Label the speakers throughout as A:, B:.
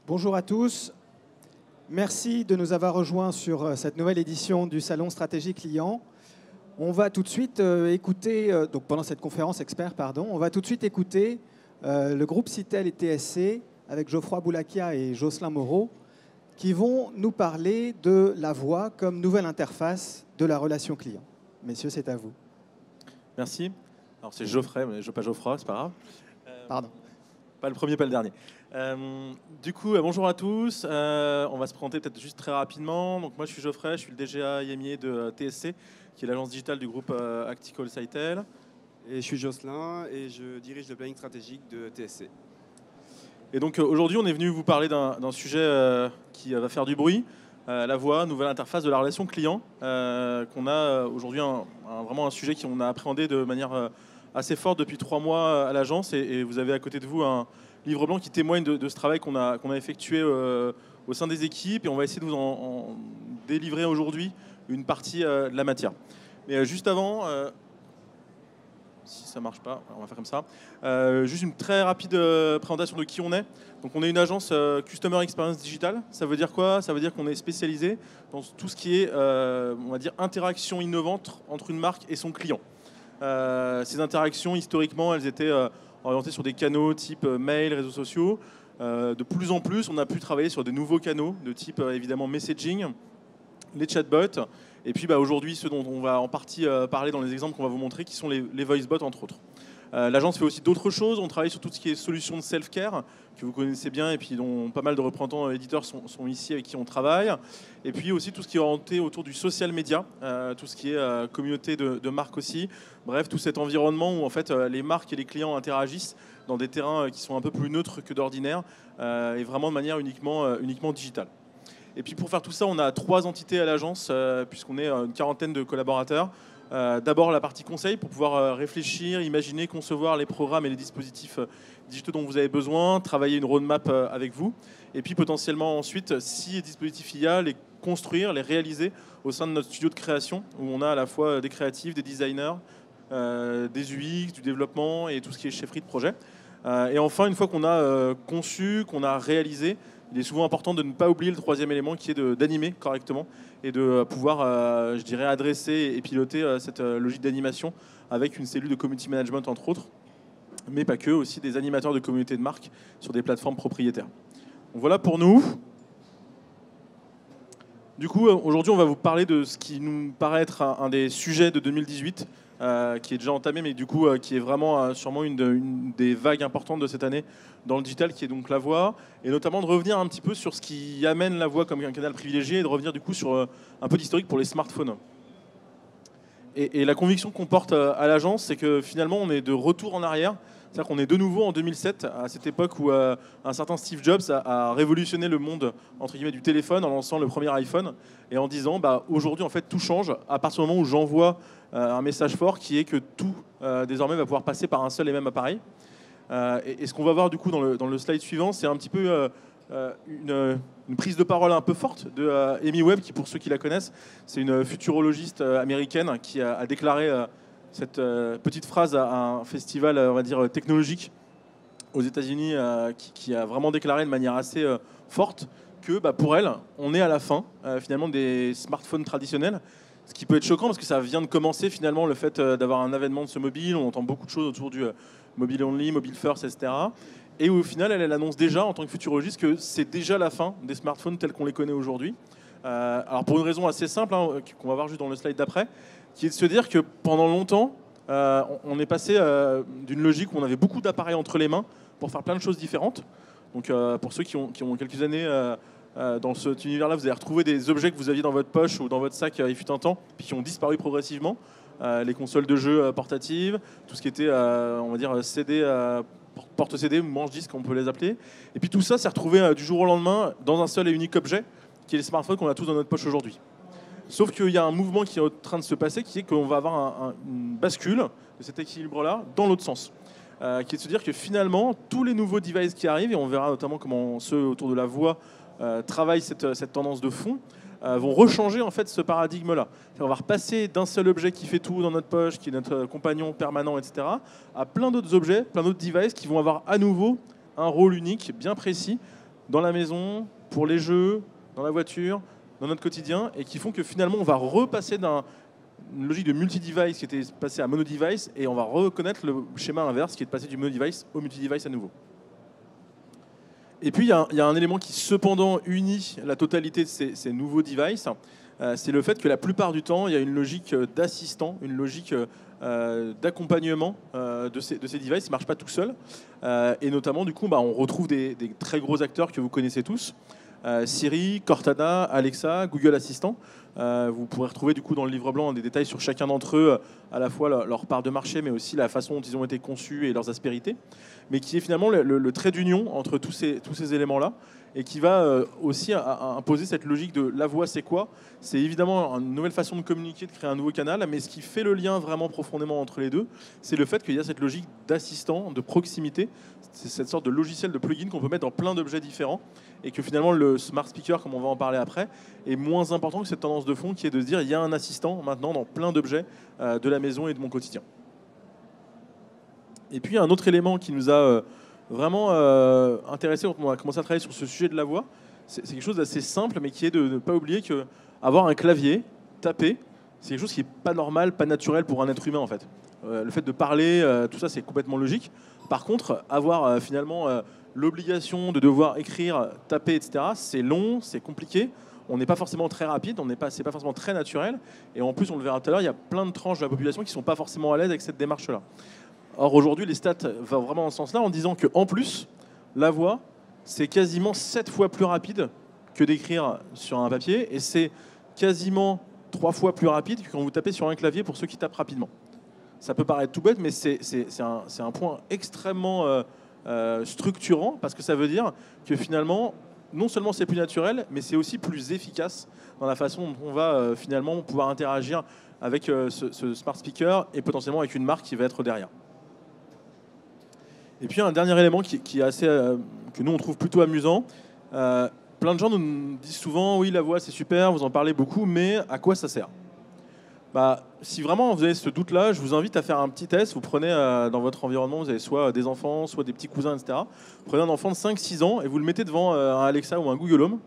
A: Bonjour à tous. Merci de nous avoir rejoints sur cette nouvelle édition du Salon Stratégie Client. On va tout de suite écouter, donc pendant cette conférence expert, on va tout de suite écouter le groupe Citel et TSC avec Geoffroy Boulakia et Jocelyn Moreau qui vont nous parler de la voix comme nouvelle interface de la relation client. Messieurs, c'est à vous.
B: Merci. Alors c'est Geoffrey, mais pas Geoffroy, c'est pas grave.
A: Pardon.
B: Pas le premier, pas le dernier. Du coup, bonjour à tous. On va se présenter peut-être juste très rapidement. Donc moi, je suis Geoffrey, je suis le DGA IMIA de TSC, qui est l'agence digitale du groupe Actical Sitel.
C: Et je suis Jocelyn et je dirige le planning stratégique de TSC.
B: Et donc aujourd'hui, on est venu vous parler d'un sujet qui va faire du bruit. La voix, nouvelle interface de la relation client, qu'on a aujourd'hui vraiment un sujet qu'on a appréhendé de manière assez forte depuis 3 mois à l'agence. Et vous avez à côté de vous un livre blanc qui témoigne de ce travail qu'on a effectué au sein des équipes. Et on va essayer de vous en délivrer aujourd'hui une partie de la matière. Mais juste avant, si ça ne marche pas, on va faire comme ça. Juste une très rapide présentation de qui on est. Donc on est une agence Customer Experience Digital. Ça veut dire quoi? Ça veut dire qu'on est spécialisé dans tout ce qui est, on va dire, interaction innovante entre une marque et son client. Ces interactions, historiquement, elles étaient orientées sur des canaux type mail, réseaux sociaux. De plus en plus, on a pu travailler sur des nouveaux canaux de type, évidemment, messaging, les chatbots. Et puis aujourd'hui, ceux dont on va en partie parler dans les exemples qu'on va vous montrer, qui sont les voice bots, entre autres. L'agence fait aussi d'autres choses. On travaille sur tout ce qui est solutions de self-care, que vous connaissez bien, et puis dont pas mal de représentants éditeurs sont ici avec qui on travaille. Et puis aussi tout ce qui est orienté autour du social media, tout ce qui est communauté de marques aussi. Bref, tout cet environnement où en fait les marques et les clients interagissent dans des terrains qui sont un peu plus neutres que d'ordinaire, et vraiment de manière uniquement digitale. Et puis pour faire tout ça, on a 3 entités à l'agence, puisqu'on est une quarantaine de collaborateurs. D'abord la partie conseil pour pouvoir réfléchir, imaginer, concevoir les programmes et les dispositifs digitaux dont vous avez besoin, travailler une roadmap avec vous. Et puis potentiellement ensuite, si dispositifs il y a, les construire, les réaliser au sein de notre studio de création, où on a à la fois des créatifs, des designers, des UX, du développement et tout ce qui est chefferie de projet. Et enfin, une fois qu'on a conçu, qu'on a réalisé, il est souvent important de ne pas oublier le 3e élément qui est d'animer correctement et de pouvoir, je dirais, adresser et piloter cette logique d'animation avec une cellule de community management, entre autres, mais pas que, aussi des animateurs de communauté de marque sur des plateformes propriétaires. Donc voilà pour nous. Du coup, aujourd'hui, on va vous parler de ce qui nous paraît être un des sujets de 2018, qui est déjà entamé, mais du coup, qui est vraiment sûrement une des vagues importantes de cette année dans le digital, qui est donc la voix, et notamment de revenir un petit peu sur ce qui amène la voix comme un canal privilégié, et de revenir du coup sur un peu d'historique pour les smartphones. Et la conviction qu'on porte à l'agence, c'est que finalement, on est de retour en arrière. C'est-à-dire qu'on est de nouveau en 2007, à cette époque où un certain Steve Jobs a révolutionné le monde entre guillemets, du téléphone en lançant le premier iPhone et en disant aujourd'hui en fait tout change à partir du moment où j'envoie un message fort qui est que tout désormais va pouvoir passer par un seul et même appareil. Et ce qu'on va voir du coup dans le slide suivant, c'est un petit peu une prise de parole un peu forte de Amy Webb, qui pour ceux qui la connaissent, c'est une futurologiste américaine qui a déclaré cette petite phrase à un festival, on va dire, technologique aux États-Unis, qui a vraiment déclaré de manière assez forte que pour elle, on est à la fin finalement des smartphones traditionnels. Ce qui peut être choquant parce que ça vient de commencer finalement le fait d'avoir un avènement de ce mobile. On entend beaucoup de choses autour du mobile only, mobile first, etc. Et au final, elle annonce déjà en tant que futurologiste que c'est déjà la fin des smartphones tels qu'on les connaît aujourd'hui. Alors pour une raison assez simple, qu'on va voir juste dans le slide d'après, qui est de se dire que pendant longtemps, on est passé d'une logique où on avait beaucoup d'appareils entre les mains pour faire plein de choses différentes. Donc pour ceux qui ont quelques années dans cet univers-là, vous allez retrouver des objets que vous aviez dans votre poche ou dans votre sac il fut un temps, puis qui ont disparu progressivement. Les consoles de jeux portatives, tout ce qui était, on va dire, CD, porte-CD, manche-disque, on peut les appeler. Et puis tout ça s'est retrouvé du jour au lendemain dans un seul et unique objet, qui est le smartphone qu'on a tous dans notre poche aujourd'hui. Sauf qu'il y a un mouvement qui est en train de se passer, qui est qu'on va avoir une bascule de cet équilibre-là dans l'autre sens. Qui est de se dire que finalement, tous les nouveaux devices qui arrivent, et on verra notamment comment ceux autour de la voix travaillent cette tendance de fond, vont rechanger en fait ce paradigme-là. On va repasser d'un seul objet qui fait tout dans notre poche, qui est notre compagnon permanent, etc., à plein d'autres objets, plein d'autres devices qui vont avoir à nouveau un rôle unique, bien précis, dans la maison, pour les jeux, dans la voiture, dans notre quotidien, et qui font que finalement on va repasser d'une logique de multi-device qui était passée à mono-device, et on va reconnaître le schéma inverse qui est de passer du mono-device au multi-device à nouveau. Et puis il y a un élément qui cependant unit la totalité de ces nouveaux devices, c'est le fait que la plupart du temps, il y a une logique d'assistant, une logique d'accompagnement de ces devices. Ils ne marchent pas tout seuls. Et notamment, du coup, on retrouve des très gros acteurs que vous connaissez tous. Siri, Cortana, Alexa, Google Assistant. Vous pourrez retrouver du coup dans le livre blanc des détails sur chacun d'entre eux, à la fois leur part de marché, mais aussi la façon dont ils ont été conçus et leurs aspérités. Mais qui est finalement le trait d'union entre tous ces éléments-là, et qui va aussi imposer cette logique de la voix, c'est quoi? C'est évidemment une nouvelle façon de communiquer, de créer un nouveau canal, mais ce qui fait le lien vraiment profondément entre les deux, c'est le fait qu'il y a cette logique d'assistant, de proximité, c'est cette sorte de logiciel de plugin qu'on peut mettre dans plein d'objets différents, et que finalement le smart speaker, comme on va en parler après, est moins important que cette tendance de fond qui est de se dire il y a un assistant maintenant dans plein d'objets de la maison et de mon quotidien. Et puis un autre élément qui nous a vraiment intéressé quand on a commencé à travailler sur ce sujet de la voix, c'est quelque chose d'assez simple, mais qui est de ne pas oublier qu'avoir un clavier, taper, c'est quelque chose qui n'est pas normal, pas naturel pour un être humain en fait. Le fait de parler, tout ça c'est complètement logique. Par contre, avoir finalement l'obligation de devoir écrire, taper, etc., c'est long, c'est compliqué. On n'est pas forcément très rapide, c'est pas forcément très naturel. Et en plus, on le verra tout à l'heure, il y a plein de tranches de la population qui ne sont pas forcément à l'aise avec cette démarche-là. Or, aujourd'hui, les stats vont vraiment dans ce sens-là en disant qu'en plus, la voix, c'est quasiment 7 fois plus rapide que d'écrire sur un papier. Et c'est quasiment 3 fois plus rapide que quand vous tapez sur un clavier pour ceux qui tapent rapidement. Ça peut paraître tout bête, mais c'est un point extrêmement structurant, parce que ça veut dire que finalement, non seulement c'est plus naturel, mais c'est aussi plus efficace dans la façon dont on va finalement pouvoir interagir avec ce smart speaker et potentiellement avec une marque qui va être derrière. Et puis un dernier élément qui est assez, que nous on trouve plutôt amusant. Plein de gens nous disent souvent oui, la voix c'est super, vous en parlez beaucoup, mais à quoi ça sert? Si vraiment vous avez ce doute-là, je vous invite à faire un petit test. Vous prenez dans votre environnement, vous avez soit des enfants, soit des petits cousins, etc. Vous prenez un enfant de 5-6 ans et vous le mettez devant un Alexa ou un Google Home.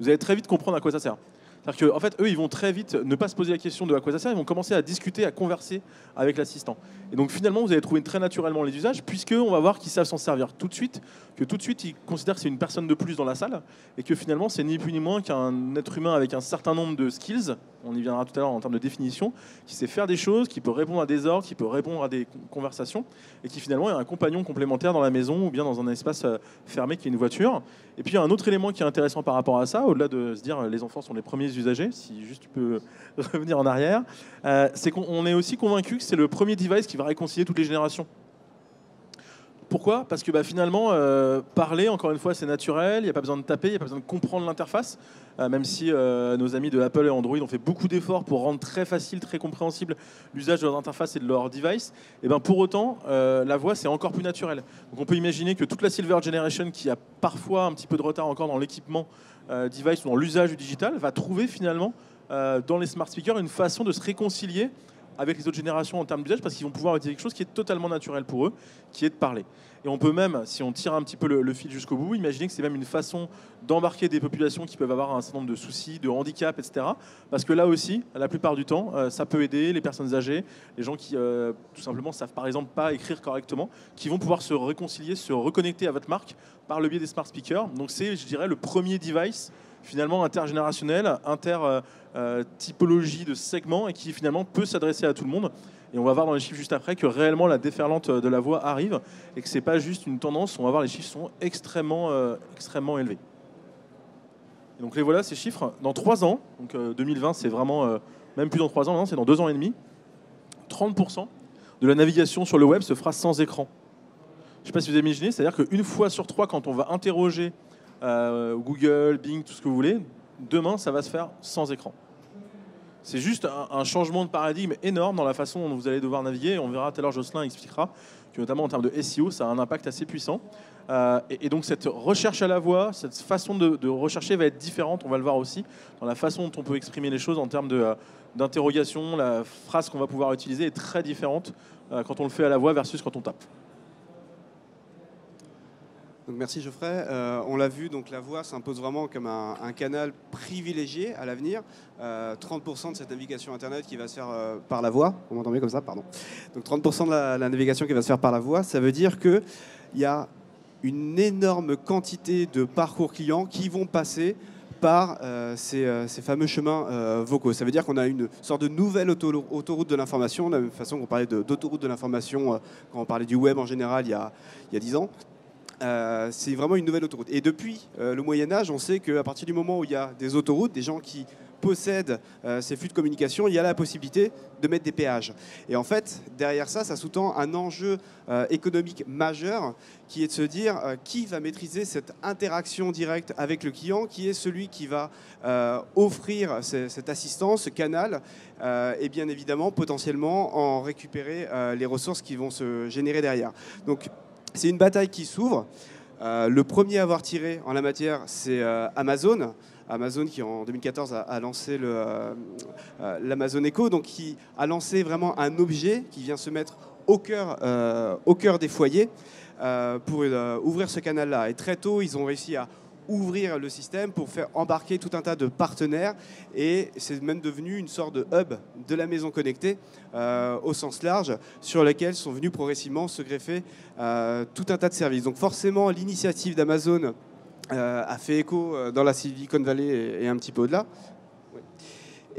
B: Vous allez très vite comprendre à quoi ça sert. C'est-à-dire qu'en fait, eux, ils vont très vite ne pas se poser la question de à quoi ça sert, ils vont commencer à discuter, à converser avec l'assistant. Et donc finalement, vous allez trouver très naturellement les usages, puisqu'on va voir qu'ils savent s'en servir tout de suite, que tout de suite, ils considèrent que c'est une personne de plus dans la salle, et que finalement, c'est ni plus ni moins qu'un être humain avec un certain nombre de skills, on y viendra tout à l'heure en termes de définition, qui sait faire des choses, qui peut répondre à des ordres, qui peut répondre à des conversations, et qui finalement est un compagnon complémentaire dans la maison ou bien dans un espace fermé qui est une voiture. Et puis il y a un autre élément qui est intéressant par rapport à ça, au-delà de se dire les enfants sont les premiers usagers, si juste tu peux revenir en arrière, c'est qu'on est aussi convaincu que c'est le premier device qui va réconcilier toutes les générations. Pourquoi? Parce que finalement, parler, encore une fois, c'est naturel, il n'y a pas besoin de taper, il n'y a pas besoin de comprendre l'interface, même si nos amis de Apple et Android ont fait beaucoup d'efforts pour rendre très facile, très compréhensible l'usage de leur interface et de leur device. Et pour autant, la voix, c'est encore plus naturel. Donc on peut imaginer que toute la Silver Generation, qui a parfois un petit peu de retard encore dans l'équipement device ou dans l'usage du digital, va trouver finalement dans les smart speakers une façon de se réconcilier avec les autres générations en termes d'usage, parce qu'ils vont pouvoir utiliser quelque chose qui est totalement naturel pour eux, qui est de parler. Et on peut même, si on tire un petit peu le fil jusqu'au bout, imaginer que c'est même une façon d'embarquer des populations qui peuvent avoir un certain nombre de soucis, de handicaps, etc. Parce que là aussi, la plupart du temps, ça peut aider les personnes âgées, les gens qui tout simplement savent par exemple pas écrire correctement, qui vont pouvoir se réconcilier, se reconnecter à votre marque par le biais des smart speakers. Donc c'est, je dirais, le premier device finalement intergénérationnel, typologie de segments, et qui finalement peut s'adresser à tout le monde. Et on va voir dans les chiffres juste après que réellement la déferlante de la voix arrive et que c'est pas juste une tendance. On va voir, les chiffres sont extrêmement élevés. Et donc les voilà, ces chiffres. Dans 3 ans, donc 2020, c'est vraiment même plus dans 3 ans, non, c'est dans 2 ans et demi, 30% de la navigation sur le web se fera sans écran. Je ne sais pas si vous imaginez, c'est-à-dire qu'une fois sur 3, quand on va interroger Google, Bing, tout ce que vous voulez, demain, ça va se faire sans écran. C'est juste un changement de paradigme énorme dans la façon dont vous allez devoir naviguer. Et on verra tout à l'heure, Jocelyn expliquera que notamment en termes de SEO, ça a un impact assez puissant. Et donc cette recherche à la voix, cette façon de rechercher va être différente, on va le voir aussi, dans la façon dont on peut exprimer les choses en termes d'interrogation. La phrase qu'on va pouvoir utiliser est très différente quand on le fait à la voix versus quand on tape.
C: Donc merci Geoffrey. On l'a vu, donc la voix s'impose vraiment comme un canal privilégié à l'avenir. 30% de cette navigation Internet qui va se faire par la voix. On m'entend bien comme ça, pardon. Donc 30% de la navigation qui va se faire par la voix, ça veut dire qu'il y a une énorme quantité de parcours clients qui vont passer par ces fameux chemins vocaux. Ça veut dire qu'on a une sorte de nouvelle autoroute de l'information, de la même façon qu'on parlait d'autoroute de l'information quand on parlait du web en général il y a 10 ans. C'est vraiment une nouvelle autoroute. Et depuis le Moyen-Âge, on sait qu'à partir du moment où il y a des autoroutes, des gens qui possèdent ces flux de communication, il y a la possibilité de mettre des péages. Et en fait, derrière ça, ça sous-tend un enjeu économique majeur qui est de se dire qui va maîtriser cette interaction directe avec le client, qui est celui qui va offrir cette assistance, ce canal, et bien évidemment, potentiellement, en récupérer les ressources qui vont se générer derrière. Donc, c'est une bataille qui s'ouvre. Le premier à avoir tiré en la matière, c'est Amazon. Amazon qui en 2014 a lancé l'Amazon Echo, donc qui a lancé vraiment un objet qui vient se mettre au cœur des foyers pour ouvrir ce canal-là. Et très tôt, ils ont réussi à ouvrir le système pour faire embarquer tout un tas de partenaires et c'est même devenu une sorte de hub de la maison connectée au sens large sur lequel sont venus progressivement se greffer tout un tas de services. Donc forcément l'initiative d'Amazon a fait écho dans la Silicon Valley et un petit peu au-delà.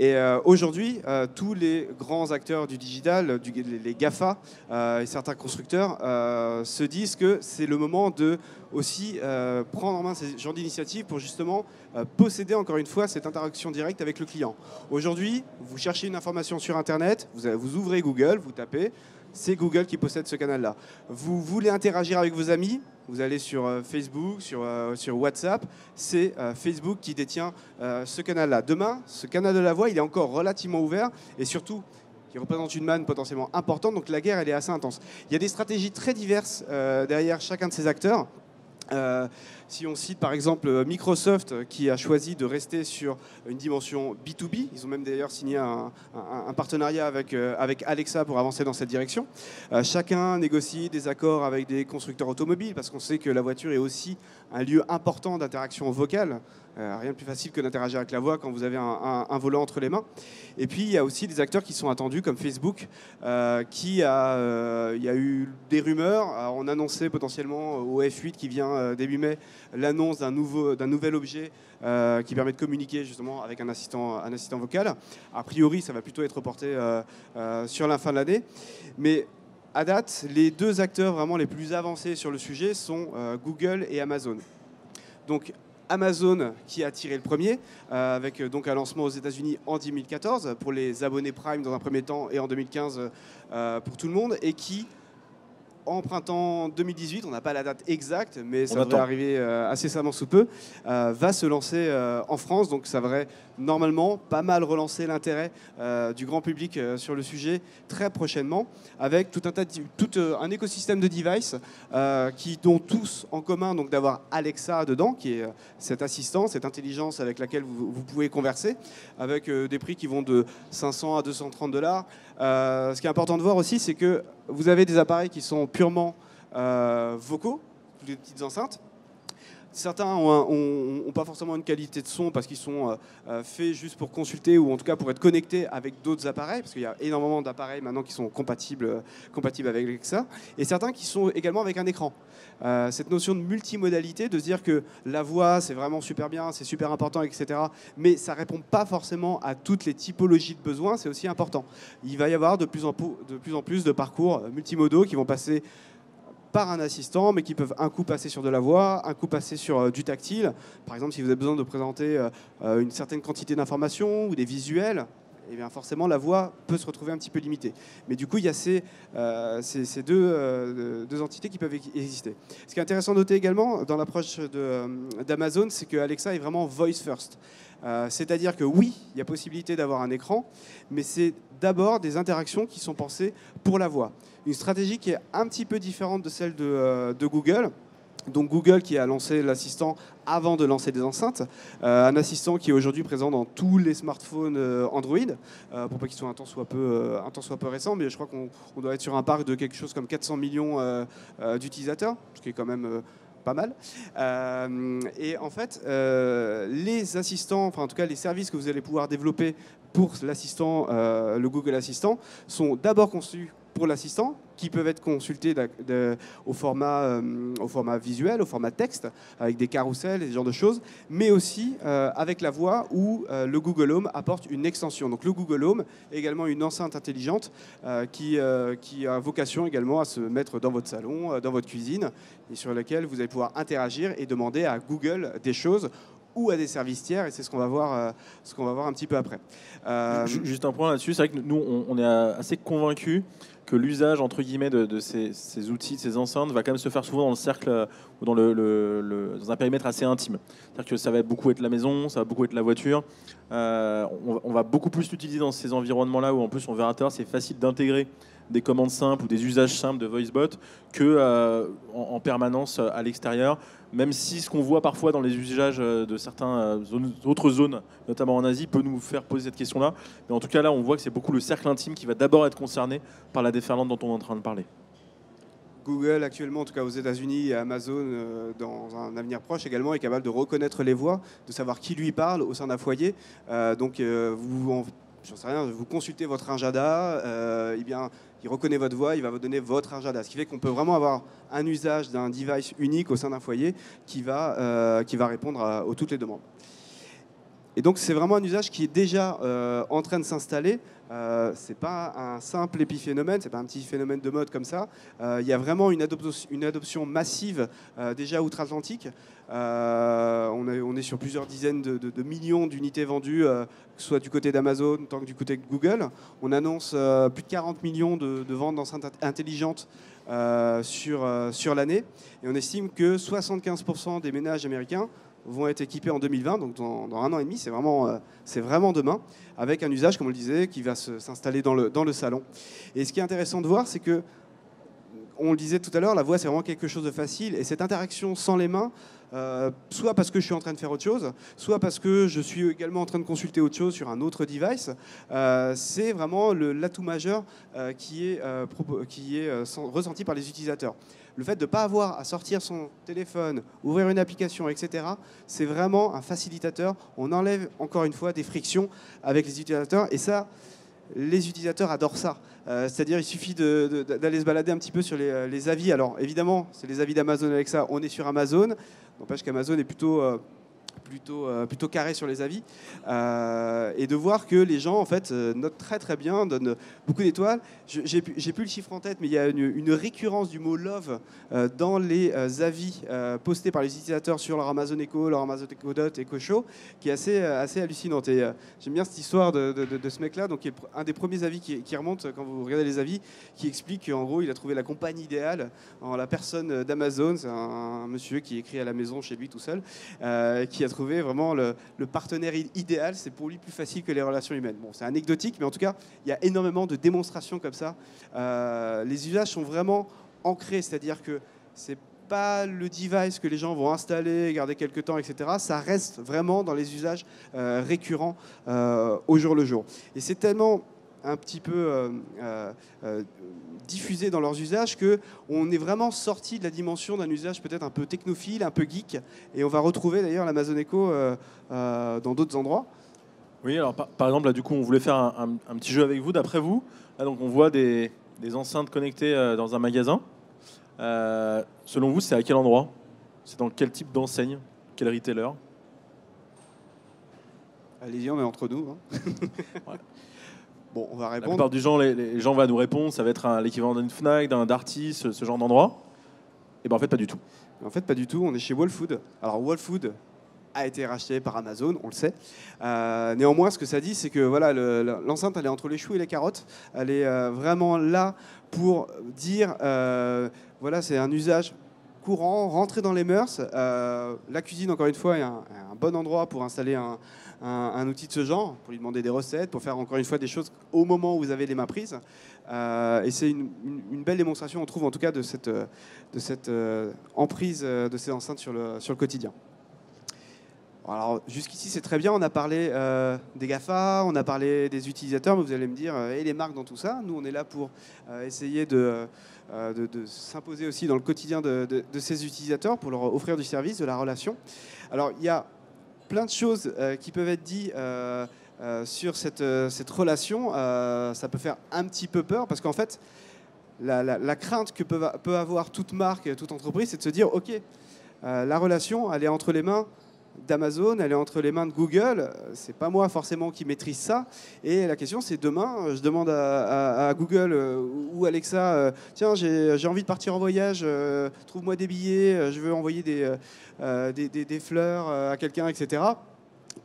C: Et aujourd'hui, tous les grands acteurs du digital, les GAFA et certains constructeurs se disent que c'est le moment de aussi prendre en main ces genres d'initiatives pour justement posséder encore une fois cette interaction directe avec le client. Aujourd'hui, vous cherchez une information sur Internet, vous ouvrez Google, vous tapez, c'est Google qui possède ce canal-là. Vous voulez interagir avec vos amis, vous allez sur Facebook, sur WhatsApp, c'est Facebook qui détient ce canal-là. Demain, ce canal de la voix, il est encore relativement ouvert et surtout, qui représente une manne potentiellement importante, donc la guerre, elle est assez intense. Il y a des stratégies très diverses derrière chacun de ces acteurs. Si on cite par exemple Microsoft qui a choisi de rester sur une dimension B2B, ils ont même d'ailleurs signé un partenariat avec Alexa pour avancer dans cette direction. Chacun négocie des accords avec des constructeurs automobiles parce qu'on sait que la voiture est aussi un lieu important d'interaction vocale. Rien de plus facile que d'interagir avec la voix quand vous avez un volant entre les mains. Et puis il y a aussi des acteurs qui sont attendus comme Facebook il y a eu des rumeurs. On annonçait potentiellement au F8 qui vient début mai l'annonce d'un nouvel objet qui permet de communiquer justement avec un assistant vocal. A priori, ça va plutôt être reporté sur la fin de l'année. Mais à date, les deux acteurs vraiment les plus avancés sur le sujet sont Google et Amazon. Donc Amazon qui a tiré le premier, avec donc un lancement aux États-Unis en 2014 pour les abonnés Prime dans un premier temps et en 2015 pour tout le monde, et qui en printemps 2018, on n'a pas la date exacte, mais ça devrait arriver incessamment sous peu, va se lancer en France. Donc ça devrait normalement pas mal relancer l'intérêt du grand public sur le sujet très prochainement, avec tout un écosystème de devices qui ont tous en commun donc d'avoir Alexa dedans, qui est cette assistance, cette intelligence avec laquelle vous pouvez converser, avec des prix qui vont de 500 à 230 $. Ce qui est important de voir aussi, c'est que vous avez des appareils qui sont purement vocaux, des petites enceintes. Certains n'ont pas forcément une qualité de son parce qu'ils sont faits juste pour consulter ou en tout cas pour être connectés avec d'autres appareils, parce qu'il y a énormément d'appareils maintenant qui sont compatibles avec Alexa, et certains qui sont également avec un écran. Cette notion de multimodalité, de se dire que la voix c'est vraiment super bien, c'est super important, etc., mais ça ne répond pas forcément à toutes les typologies de besoins, c'est aussi important. Il va y avoir de plus en plus de parcours multimodaux qui vont passer par un assistant, mais qui peuvent un coup passer sur de la voix, un coup passer sur du tactile. Par exemple, si vous avez besoin de présenter une certaine quantité d'informations ou des visuels, eh bien forcément la voix peut se retrouver un petit peu limitée. Mais du coup, il y a ces deux entités qui peuvent exister. Ce qui est intéressant de noter également dans l'approche d'Amazon, c'est que Alexa est vraiment voice first. C'est-à-dire que oui, il y a possibilité d'avoir un écran, mais c'est d'abord des interactions qui sont pensées pour la voix. Une stratégie qui est un petit peu différente de celle de Google. Donc Google qui a lancé l'assistant avant de lancer des enceintes, un assistant qui est aujourd'hui présent dans tous les smartphones Android, pour pas qu'il soit un tant soit peu récent, mais je crois qu'on doit être sur un parc de quelque chose comme 400 millions d'utilisateurs, ce qui est quand même pas mal. Et en fait, les assistants, enfin en tout cas les services que vous allez pouvoir développer pour l'assistant, le Google Assistant, sont d'abord conçus pour l'assistant, qui peuvent être consultés au format visuel, au format texte, avec des carousels et ce genre de choses, mais aussi avec la voix où le Google Home apporte une extension. Donc le Google Home est également une enceinte intelligente qui a vocation également à se mettre dans votre salon, dans votre cuisine, et sur laquelle vous allez pouvoir interagir et demander à Google des choses ou à des services tiers, et c'est ce qu'on va voir un petit peu après.
B: Juste un point là-dessus, c'est vrai que nous, on est assez convaincus que l'usage entre guillemets de ces outils, de ces enceintes, va quand même se faire souvent dans le cercle ou dans dans un périmètre assez intime. C'est-à-dire que ça va beaucoup être la maison, ça va beaucoup être la voiture. On va beaucoup plus l'utiliser dans ces environnements-là où en plus on verra tout à l'heure, c'est facile d'intégrer des commandes simples ou des usages simples de VoiceBot que en permanence à l'extérieur. Même si ce qu'on voit parfois dans les usages de certaines autres zones, notamment en Asie, peut nous faire poser cette question-là. Mais en tout cas, là, on voit que c'est beaucoup le cercle intime qui va d'abord être concerné par la déferlante dont on est en train de parler.
C: Google, actuellement, en tout cas aux États-Unis, et Amazon, dans un avenir proche également, est capable de reconnaître les voix, de savoir qui lui parle au sein d'un foyer. J'en sais rien, vous consultez votre agenda, eh bien, il reconnaît votre voix, il va vous donner votre agenda. Ce qui fait qu'on peut vraiment avoir un usage d'un device unique au sein d'un foyer qui va répondre à toutes les demandes. Et donc c'est vraiment un usage qui est déjà en train de s'installer. C'est pas un simple épiphénomène, c'est pas un petit phénomène de mode comme ça. Il y a vraiment une adoption massive déjà outre-Atlantique. On est sur plusieurs dizaines de millions d'unités vendues, que ce soit du côté d'Amazon, tant que du côté de Google. On annonce plus de 40 millions de ventes d'enceintes intelligentes sur l'année. Et on estime que 75% des ménages américains vont être équipés en 2020, donc dans un an et demi, c'est vraiment demain, avec un usage, comme on le disait, qui va s'installer dans le salon. Et ce qui est intéressant de voir, c'est que, on le disait tout à l'heure, la voix, c'est vraiment quelque chose de facile, et cette interaction sans les mains, soit parce que je suis en train de faire autre chose, soit parce que je suis également en train de consulter autre chose sur un autre device, c'est vraiment l'atout majeur qui est ressenti par les utilisateurs. Le fait de ne pas avoir à sortir son téléphone, ouvrir une application, etc., c'est vraiment un facilitateur. On enlève encore une fois des frictions avec les utilisateurs, et ça, les utilisateurs adorent ça. C'est-à-dire, il suffit d'aller se balader un petit peu sur les avis. Alors, évidemment, c'est les avis d'Amazon Alexa. On est sur Amazon. N'empêche qu'Amazon est plutôt carré sur les avis. Et de voir que les gens, en fait, notent très très bien, donnent beaucoup d'étoiles. J'ai plus le chiffre en tête, mais il y a une récurrence du mot love dans les avis postés par les utilisateurs sur leur Amazon Echo, leur Amazon Echo Dot, Echo Show, qui est assez hallucinante. Et j'aime bien cette histoire de ce mec-là, donc qui est un des premiers avis qui remonte quand vous regardez les avis, qui explique qu'en gros, il a trouvé la compagne idéale en la personne d'Amazon. C'est un monsieur qui écrit à la maison chez lui tout seul, qui a trouvé vraiment le partenaire idéal. C'est pour lui plus facile que les relations humaines. Bon, c'est anecdotique, mais en tout cas, il y a énormément de démonstrations comme ça. Les usages sont vraiment ancrés, c'est-à-dire que c'est pas le device que les gens vont installer, garder quelques temps, etc. Ça reste vraiment dans les usages récurrents au jour le jour. Et c'est tellement un petit peu diffusé dans leurs usages qu'on est vraiment sorti de la dimension d'un usage peut-être un peu technophile, un peu geek, et on va retrouver d'ailleurs l'Amazon Echo dans d'autres endroits.
B: Oui, alors par exemple, là, du coup, on voulait faire un petit jeu avec vous. D'après vous, là, donc, on voit des enceintes connectées dans un magasin. Selon vous, c'est à quel endroit? C'est dans quel type d'enseigne? Quel retailer?
C: Allez-y, on est entre nous. Hein.
B: Ouais.
C: Bon, on va
B: La
C: répondre.
B: plupart du temps, les gens vont nous répondre, ça va être l'équivalent d'une Fnac, d'un Darty, ce genre d'endroit. Et bien en fait, pas du tout.
C: En fait, pas du tout. On est chez Whole Food. Alors, Whole Food a été racheté par Amazon, on le sait. Néanmoins, ce que ça dit, c'est que voilà, l'enceinte, elle est entre les choux et les carottes. Elle est vraiment là pour dire, voilà, c'est un usage courant, rentrer dans les mœurs. La cuisine, encore une fois, est un bon endroit pour installer un outil de ce genre, pour lui demander des recettes, pour faire encore une fois des choses au moment où vous avez les mains prises. Et c'est une belle démonstration, on trouve en tout cas, de cette emprise de ces enceintes sur le quotidien. Alors jusqu'ici c'est très bien, on a parlé des GAFA, on a parlé des utilisateurs, mais vous allez me dire, et les marques dans tout ça? Nous on est là pour essayer de s'imposer aussi dans le quotidien de ces utilisateurs, pour leur offrir du service, de la relation. Alors il y a plein de choses qui peuvent être dites sur cette relation. Ça peut faire un petit peu peur, parce qu'en fait, la crainte que peut avoir toute marque, toute entreprise, c'est de se dire, OK, la relation, elle est entre les mains d'Amazon, elle est entre les mains de Google, c'est pas moi forcément qui maîtrise ça, et la question c'est demain, je demande à Google ou Alexa, tiens j'ai envie de partir en voyage, trouve-moi des billets, je veux envoyer des fleurs à quelqu'un, etc.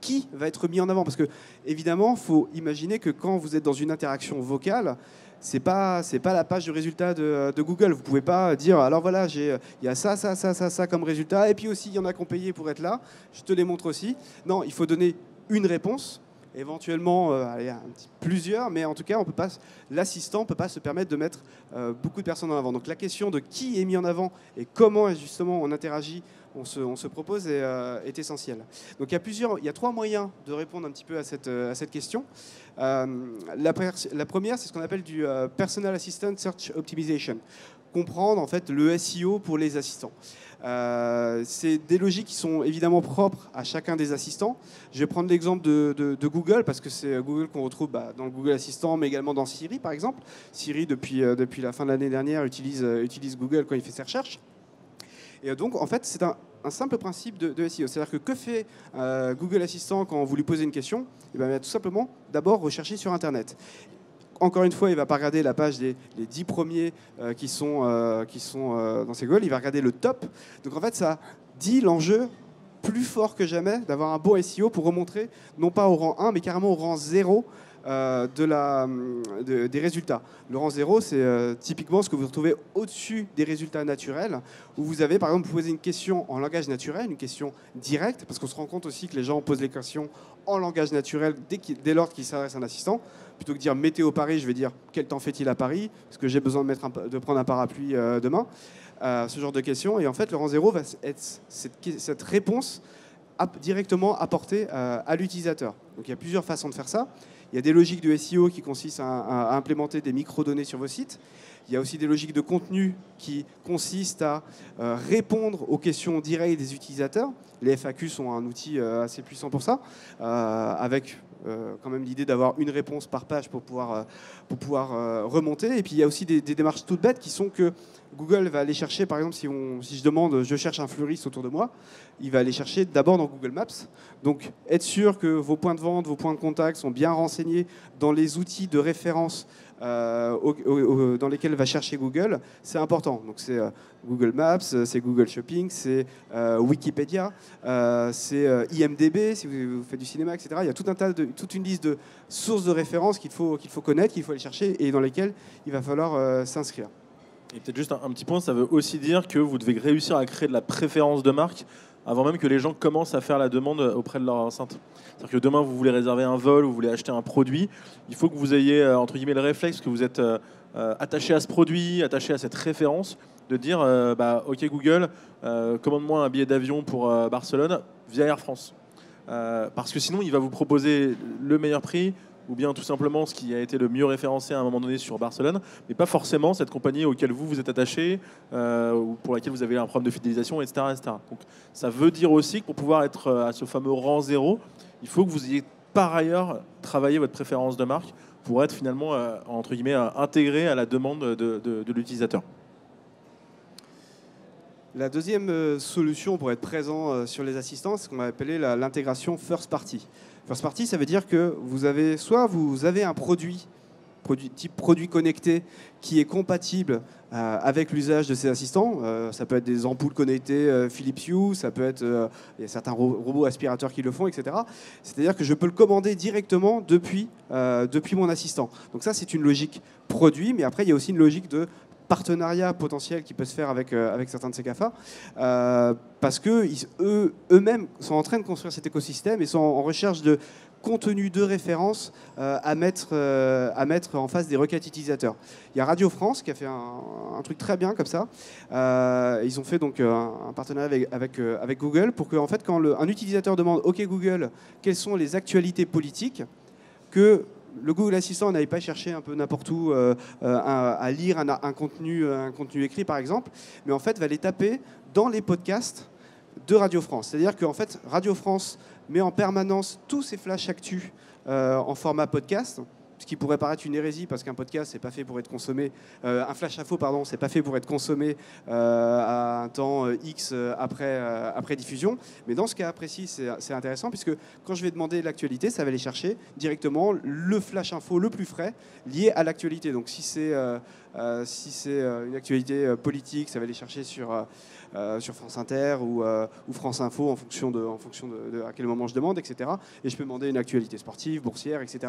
C: Qui va être mis en avant? Parce que évidemment, il faut imaginer que quand vous êtes dans une interaction vocale, c'est pas la page de résultat de Google. Vous pouvez pas dire, alors voilà, il y a ça comme résultat, et puis aussi il y en a qui ont payé pour être là, je te les montre aussi. Non, il faut donner une réponse, éventuellement plusieurs, mais en tout cas, l'assistant ne peut pas se permettre de mettre beaucoup de personnes en avant. Donc la question de qui est mis en avant et comment justement on interagit, on se propose est essentielle. Donc il y a 3 moyens de répondre un petit peu à cette question. La première, c'est ce qu'on appelle du Personal Assistant Search Optimization. Comprendre en fait le SEO pour les assistants. C'est des logiques qui sont évidemment propres à chacun des assistants. Je vais prendre l'exemple de Google, parce que c'est Google qu'on retrouve dans le Google Assistant, mais également dans Siri par exemple. Siri, depuis la fin de l'année dernière, utilise Google quand il fait ses recherches. Et donc, en fait, c'est un simple principe de SEO. C'est-à-dire que fait Google Assistant quand vous lui posez une question? Il va tout simplement d'abord rechercher sur Internet. Encore une fois, il ne va pas regarder la page les 10 premiers qui sont dans ses goals. Il va regarder le top. Donc, en fait, ça dit l'enjeu plus fort que jamais d'avoir un bon SEO pour remontrer, non pas au rang 1, mais carrément au rang 0 des résultats. Le rang 0, c'est typiquement ce que vous retrouvez au-dessus des résultats naturels, où vous avez, par exemple, vous posez une question en langage naturel, une question directe, parce qu'on se rend compte aussi que les gens posent les questions en langage naturel dès lors qu'ils s'adressent à un assistant. Plutôt que de dire météo Paris, je vais dire quel temps fait-il à Paris, parce que j'ai besoin de prendre un parapluie demain. Ce genre de questions. Et en fait, le rang 0 va être cette réponse directement apportée à l'utilisateur. Donc il y a plusieurs façons de faire ça. Il y a des logiques de SEO qui consistent à implémenter des microdonnées sur vos sites. Il y a aussi des logiques de contenu qui consistent à répondre aux questions directes des utilisateurs. Les FAQ sont un outil assez puissant pour ça, avec quand même l'idée d'avoir une réponse par page pour pouvoir remonter. Et puis il y a aussi des démarches toutes bêtes qui sont que Google va aller chercher, par exemple, si je demande, je cherche un fleuriste autour de moi, il va aller chercher d'abord dans Google Maps. Donc être sûr que vos points de vente, vos points de contact sont bien renseignés dans les outils de référence dans lesquels va chercher Google, c'est important. Donc c'est Google Maps, c'est Google Shopping, c'est Wikipédia, c'est IMDb si vous faites du cinéma, etc. Il y a toute une liste de sources de référence qu'il faut connaître, qu'il faut aller chercher et dans lesquelles il va falloir s'inscrire.
B: Et peut-être juste un petit point, ça veut aussi dire que vous devez réussir à créer de la préférence de marque avant même que les gens commencent à faire la demande auprès de leur enceinte. C'est-à-dire que demain, vous voulez réserver un vol, vous voulez acheter un produit, il faut que vous ayez, entre guillemets, le réflexe, que vous êtes attaché à ce produit, attaché à cette référence, de dire, OK Google, commande-moi un billet d'avion pour Barcelone via Air France. Parce que sinon, il va vous proposer le meilleur prix, ou bien tout simplement ce qui a été le mieux référencé à un moment donné sur Barcelone, mais pas forcément cette compagnie auquel vous êtes attaché, ou pour laquelle vous avez un problème de fidélisation, etc., etc. Donc ça veut dire aussi que pour pouvoir être à ce fameux rang 0, il faut que vous ayez par ailleurs travaillé votre préférence de marque pour être finalement, entre guillemets, intégré à la demande de l'utilisateur.
C: La deuxième solution pour être présent sur les assistants, c'est ce qu'on va appeler l'intégration first party. First party, ça veut dire que vous avez un produit type produit connecté qui est compatible avec l'usage de ces assistants. Ça peut être des ampoules connectées Philips Hue, ça peut être il y a certains robots aspirateurs qui le font, etc. C'est-à-dire que je peux le commander directement depuis mon assistant. Donc ça, c'est une logique produit, mais après, il y a aussi une logique de partenariat potentiel qui peut se faire avec certains de ces GAFA, parce qu'eux-mêmes sont en train de construire cet écosystème et sont en recherche de contenu de référence à mettre en face des requêtes utilisateurs. Il y a Radio France qui a fait un truc très bien comme ça. Ils ont fait donc un partenariat avec Google pour que en fait, quand un utilisateur demande « OK Google, quelles sont les actualités politiques ?» que le Google Assistant n'aille pas chercher un peu n'importe où à lire un contenu écrit par exemple, mais en fait va les taper dans les podcasts de Radio France. C'est-à-dire qu'en fait, Radio France met en permanence tous ces flash actus en format podcast, ce qui pourrait paraître une hérésie parce qu'un podcast, c'est pas fait pour être consommé, un flash info, pardon, c'est pas fait pour être consommé à un temps X après diffusion. Mais dans ce cas précis, c'est intéressant puisque quand je vais demander l'actualité, ça va aller chercher directement le flash info le plus frais lié à l'actualité. Donc si c'est une actualité politique, ça va aller chercher sur France Inter ou France Info en fonction de à quel moment je demande, etc. Et je peux demander une actualité sportive, boursière, etc.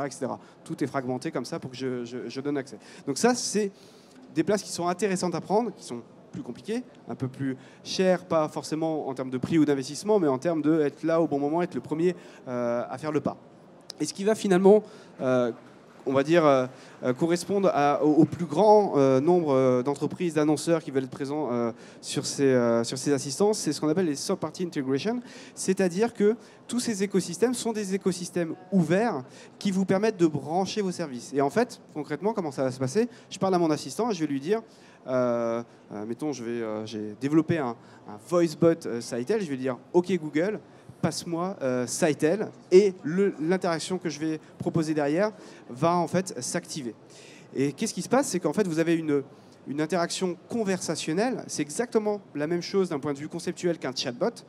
C: Tout est fragmenté comme ça pour que je donne accès. Donc ça, c'est des places qui sont intéressantes à prendre, qui sont plus compliquées, un peu plus chères, pas forcément en termes de prix ou d'investissement, mais en termes d'être là au bon moment, être le premier à faire le pas. Et ce qui va finalement on va dire, correspondent au plus grand nombre d'entreprises, d'annonceurs qui veulent être présents sur ces assistances. C'est ce qu'on appelle les third-party integration, c'est-à-dire que tous ces écosystèmes sont des écosystèmes ouverts qui vous permettent de brancher vos services. Et en fait, concrètement, comment ça va se passer? Je parle à mon assistant et je vais lui dire, mettons, j'ai développé un voice bot Sitel, je vais lui dire, OK Google, passe-moi Sitel, et l'interaction que je vais proposer derrière va en fait s'activer. Et qu'est-ce qui se passe? C'est qu'en fait, vous avez une interaction conversationnelle. C'est exactement la même chose d'un point de vue conceptuel qu'un chatbot,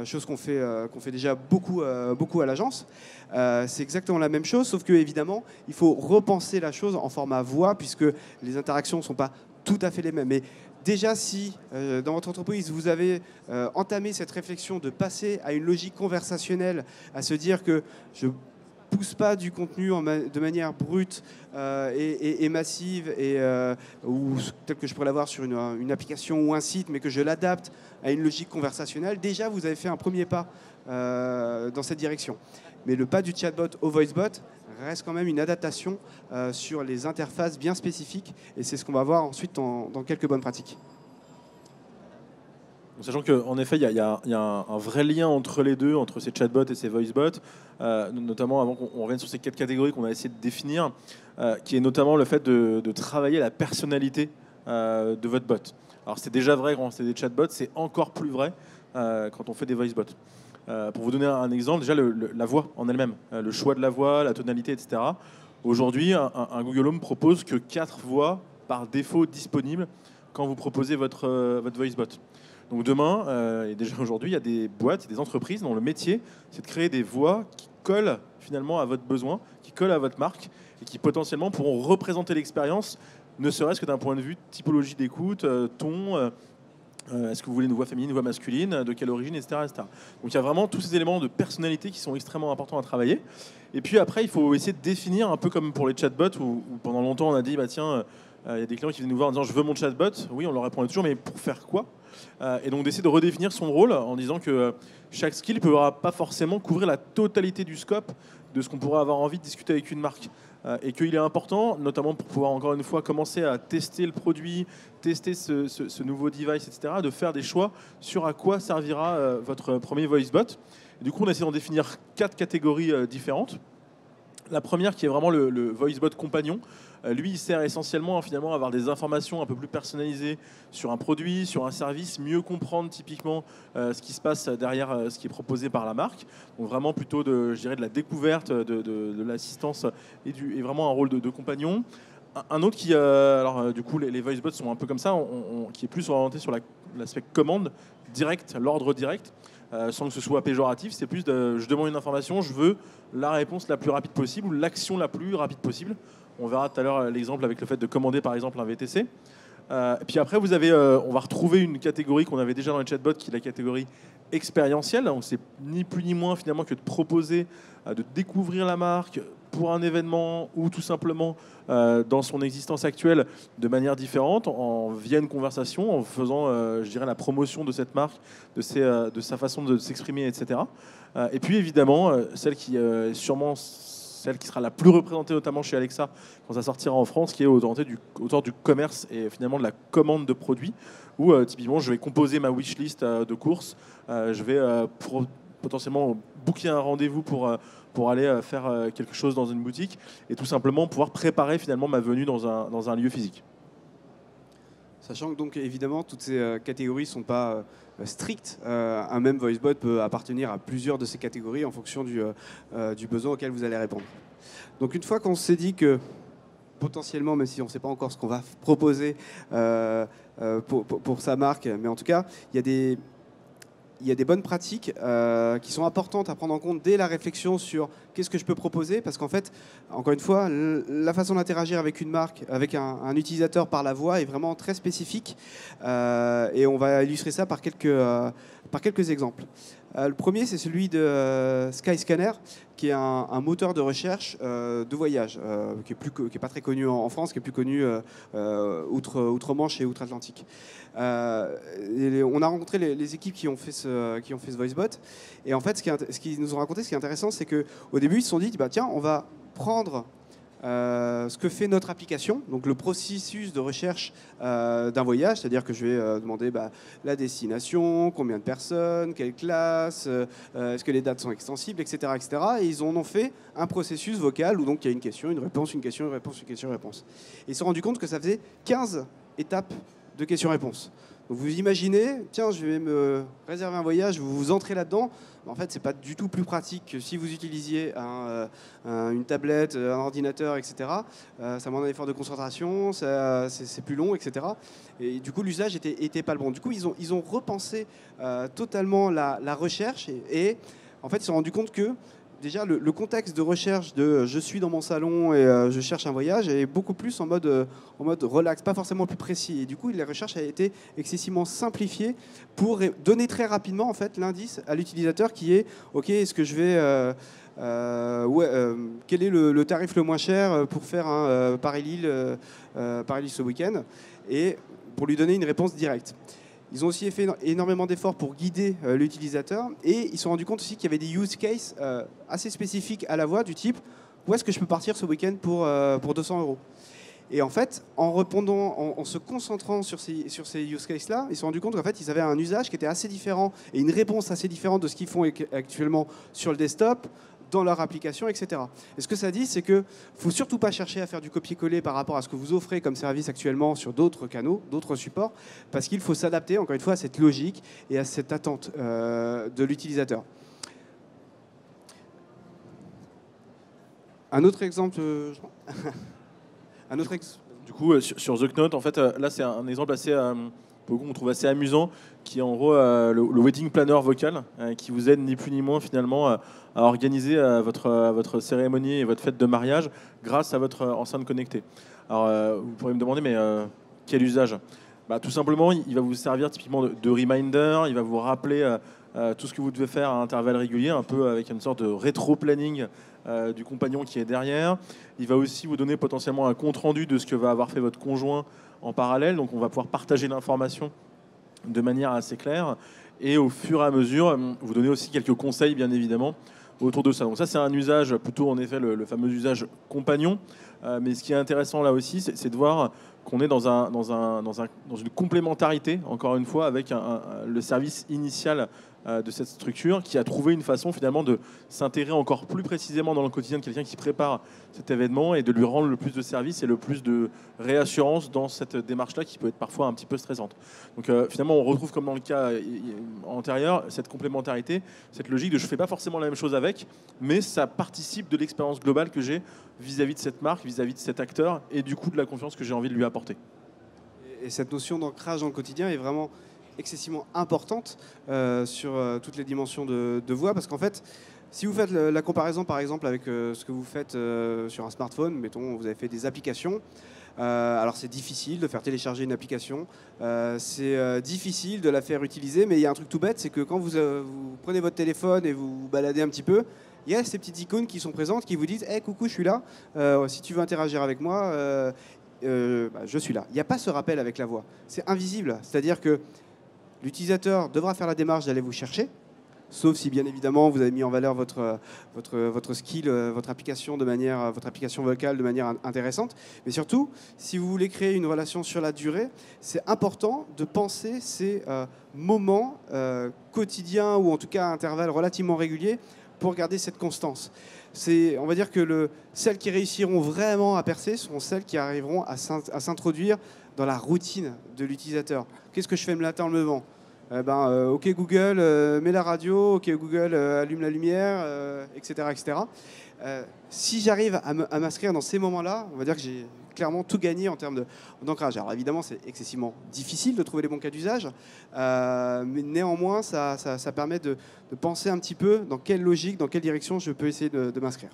C: chose qu'on fait déjà beaucoup à l'agence. C'est exactement la même chose, sauf que évidemment, il faut repenser la chose en format voix, puisque les interactions ne sont pas tout à fait les mêmes. Mais déjà, si dans votre entreprise, vous avez entamé cette réflexion de passer à une logique conversationnelle, à se dire que je ne pousse pas du contenu de manière brute et massive, ou tel que je pourrais l'avoir sur une application ou un site, mais que je l'adapte à une logique conversationnelle, déjà, vous avez fait un premier pas dans cette direction. Mais le pas du chatbot au voicebot reste quand même une adaptation sur les interfaces bien spécifiques, et c'est ce qu'on va voir ensuite dans quelques bonnes pratiques.
B: Sachant qu'en effet, il y a un vrai lien entre les deux, entre ces chatbots et ces voicebots, notamment avant qu'on revienne sur ces 4 catégories qu'on a essayé de définir, qui est notamment le fait de travailler la personnalité de votre bot. Alors c'est déjà vrai quand c'est des chatbots, c'est encore plus vrai quand on fait des voicebots. Pour vous donner un exemple, déjà la voix en elle-même, le choix de la voix, la tonalité, etc. Aujourd'hui, un Google Home propose que 4 voix par défaut disponibles quand vous proposez votre voicebot. Donc demain, et déjà aujourd'hui, il y a des boîtes, des entreprises dont le métier, c'est de créer des voix qui collent finalement à votre besoin, qui collent à votre marque et qui potentiellement pourront représenter l'expérience, ne serait-ce que d'un point de vue typologie d'écoute, ton, est-ce que vous voulez une voix féminine, une voix masculine, de quelle origine, etc., etc. Donc il y a vraiment tous ces éléments de personnalité qui sont extrêmement importants à travailler. Et puis après, il faut essayer de définir, un peu comme pour les chatbots, où pendant longtemps on a dit, bah tiens, il y a des clients qui viennent nous voir en disant je veux mon chatbot. Oui, on leur répondait toujours, mais pour faire quoi? Et donc d'essayer de redéfinir son rôle en disant que chaque skill ne pourra pas forcément couvrir la totalité du scope de ce qu'on pourrait avoir envie de discuter avec une marque. Et qu'il est important, notamment pour pouvoir encore une fois commencer à tester le produit, tester ce nouveau device, etc., de faire des choix sur à quoi servira votre premier voicebot. Et du coup, on a essayé d'en définir 4 catégories différentes. La première qui est vraiment le voicebot compagnon. Lui, il sert essentiellement finalement à avoir des informations un peu plus personnalisées sur un produit, sur un service, mieux comprendre typiquement ce qui se passe derrière ce qui est proposé par la marque. Donc vraiment plutôt de la découverte, de l'assistance et vraiment un rôle de compagnon. Un autre qui, alors du coup les voicebots sont un peu comme ça, qui est plus orienté sur l'aspect commande direct, l'ordre direct. Sans que ce soit péjoratif, c'est plus je demande une information, je veux la réponse la plus rapide possible ou l'action la plus rapide possible. On verra tout à l'heure l'exemple avec le fait de commander par exemple un VTC. Puis après, vous avez, on va retrouver une catégorie qu'on avait déjà dans le chatbot, qui est la catégorie expérientielle. Donc c'est ni plus ni moins finalement que de proposer, de découvrir la marque, pour un événement ou tout simplement dans son existence actuelle de manière différente, via une conversation, en faisant, je dirais, la promotion de cette marque, de sa façon de s'exprimer, etc. Et puis évidemment, celle qui est sûrement celle qui sera la plus représentée notamment chez Alexa quand ça sortira en France, qui est autour du commerce et finalement de la commande de produits, où typiquement je vais composer ma wishlist de courses, je vais potentiellement booker un rendez-vous pour aller faire quelque chose dans une boutique et tout simplement pouvoir préparer finalement ma venue dans un lieu physique.
C: Sachant que donc évidemment toutes ces catégories ne sont pas strictes, un même VoiceBot peut appartenir à plusieurs de ces catégories en fonction du besoin auquel vous allez répondre. Donc une fois qu'on s'est dit que potentiellement, même si on ne sait pas encore ce qu'on va proposer pour sa marque, mais en tout cas il y a des bonnes pratiques qui sont importantes à prendre en compte dès la réflexion sur qu'est-ce que je peux proposer, parce qu'en fait, encore une fois, la façon d'interagir avec une marque, avec un utilisateur par la voix est vraiment très spécifique et on va illustrer ça par quelques exemples. Le premier, c'est celui de Skyscanner, qui est un moteur de recherche de voyage, qui est pas très connu en France, qui est plus connu outre-Manche et outre-Atlantique. On a rencontré les équipes qui ont fait ce VoiceBot, et en fait, ce qu'ils nous ont raconté, ce qui est intéressant, c'est qu'au début, ils se sont dit, bah, tiens, on va prendre ce que fait notre application, donc le processus de recherche d'un voyage, c'est-à-dire que je vais demander la destination, combien de personnes, quelle classe, est-ce que les dates sont extensibles, etc., etc. Et ils en ont fait un processus vocal où donc il y a une question, une réponse, une question, une réponse, une question, une réponse. Et ils se sont rendus compte que ça faisait 15 étapes de questions-réponses. Donc vous imaginez, tiens, je vais me réserver un voyage, vous entrez là-dedans. En fait, c'est pas du tout plus pratique que si vous utilisiez une tablette, un ordinateur, etc. Ça demande un effort de concentration, c'est plus long, etc. Et du coup, l'usage était pas le bon. Du coup, ils ont repensé totalement la recherche et en fait, ils se sont rendus compte que déjà, le contexte de recherche de je suis dans mon salon et je cherche un voyage est beaucoup plus en mode relax, pas forcément plus précis. Et du coup, la recherche a été excessivement simplifiée pour donner très rapidement en fait, l'indice à l'utilisateur qui est OK, est-ce que je vais. Quel est le tarif le moins cher pour faire un Paris-Lille ce week-end, et pour lui donner une réponse directe. Ils ont aussi fait énormément d'efforts pour guider l'utilisateur, et ils se sont rendus compte aussi qu'il y avait des use cases assez spécifiques à la voix, du type où est-ce que je peux partir ce week-end pour 200 €. Et en fait, en répondant, en se concentrant sur ces use cases-là, ils se sont rendus compte qu'en fait, ils avaient un usage qui était assez différent et une réponse assez différente de ce qu'ils font actuellement sur le desktop, dans leur application, etc. Et ce que ça dit, c'est qu'il ne faut surtout pas chercher à faire du copier-coller par rapport à ce que vous offrez comme service actuellement sur d'autres canaux, d'autres supports, parce qu'il faut s'adapter, encore une fois, à cette logique et à cette attente de l'utilisateur. Un autre exemple...
B: Du coup, sur The Knot, en fait, là, c'est un exemple assez... on trouve assez amusant, qui est en gros le wedding planner vocal, qui vous aide ni plus ni moins finalement à organiser votre cérémonie et votre fête de mariage grâce à votre enceinte connectée. Alors vous pourriez me demander, mais quel usage ? Tout simplement, il va vous servir typiquement de reminder, il va vous rappeler tout ce que vous devez faire à intervalles réguliers, un peu avec une sorte de rétro-planning du compagnon qui est derrière. Il va aussi vous donner potentiellement un compte-rendu de ce que va avoir fait votre conjoint en parallèle, donc on va pouvoir partager l'information de manière assez claire et au fur et à mesure vous donner aussi quelques conseils bien évidemment autour de ça. Donc ça c'est un usage plutôt en effet le fameux usage compagnon, mais ce qui est intéressant là aussi c'est de voir qu'on est dans une complémentarité encore une fois avec le service initial de cette structure qui a trouvé une façon finalement de s'intégrer encore plus précisément dans le quotidien de quelqu'un qui prépare cet événement et de lui rendre le plus de service et le plus de réassurance dans cette démarche-là qui peut être parfois un petit peu stressante. Donc finalement on retrouve comme dans le cas antérieur cette complémentarité, cette logique de je ne fais pas forcément la même chose avec, mais ça participe de l'expérience globale que j'ai vis-à-vis de cette marque, vis-à-vis de cet acteur et du coup de la confiance que j'ai envie de lui apporter.
C: Et cette notion d'ancrage dans le quotidien est vraiment excessivement importante sur toutes les dimensions de voix, parce qu'en fait, si vous faites la comparaison par exemple avec ce que vous faites sur un smartphone, mettons vous avez fait des applications, alors c'est difficile de faire télécharger une application, c'est difficile de la faire utiliser, mais il y a un truc tout bête, c'est que quand vous prenez votre téléphone et vous vous baladez un petit peu, il y a ces petites icônes qui sont présentes, qui vous disent hey, « coucou, je suis là, si tu veux interagir avec moi, je suis là ». Il n'y a pas ce rappel avec la voix. C'est invisible, c'est-à-dire que l'utilisateur devra faire la démarche d'aller vous chercher, sauf si bien évidemment vous avez mis en valeur votre skill, votre application vocale de manière intéressante. Mais surtout, si vous voulez créer une relation sur la durée, c'est important de penser ces moments quotidiens ou en tout cas à intervalles relativement réguliers pour garder cette constance. On va dire que celles qui réussiront vraiment à percer seront celles qui arriveront à s'introduire dans la routine de l'utilisateur. Qu'est-ce que je fais le matin en me levant ? OK Google, mets la radio, OK Google, allume la lumière, etc. etc. Si j'arrive à m'inscrire dans ces moments-là, on va dire que j'ai clairement tout gagné en termes d'ancrage. Alors évidemment, c'est excessivement difficile de trouver les bons cas d'usage, mais néanmoins, ça permet de penser un petit peu dans quelle logique, dans quelle direction je peux essayer de m'inscrire.